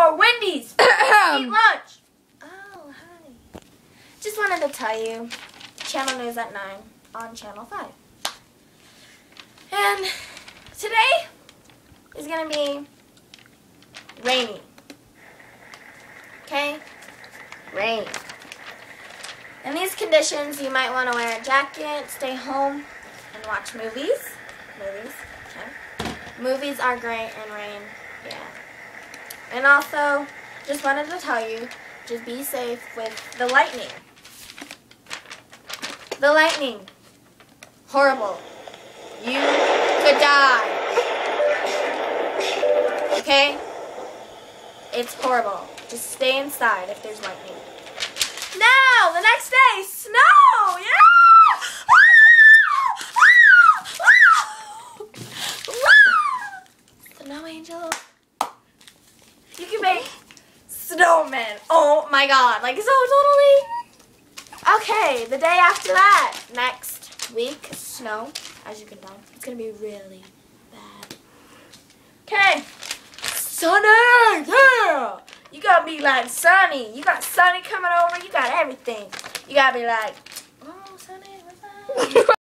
for Wendy's. Eat lunch. Oh, hi. Just wanted to tell you, Channel News at 9 on Channel 5. And today is going to be rainy. Okay? Rain. In these conditions, you might want to wear a jacket, stay home, and watch movies. Okay? Movies are great in rain. Yeah. And also, just wanted to tell you, just be safe with the lightning. The lightning. Horrible. You could die. Okay? It's horrible. Just stay inside if there's lightning. Now, the next day, snow! Yeah! Snow angel. You can make snowmen. Oh my god. Like, so totally. Okay, the day after that. Next week, snow. As you can tell, it's going to be really bad. Okay. Sunny! Yeah! You gotta be like Sunny. You got Sunny coming over. You got everything. You gotta be like, oh, Sunny, what's up?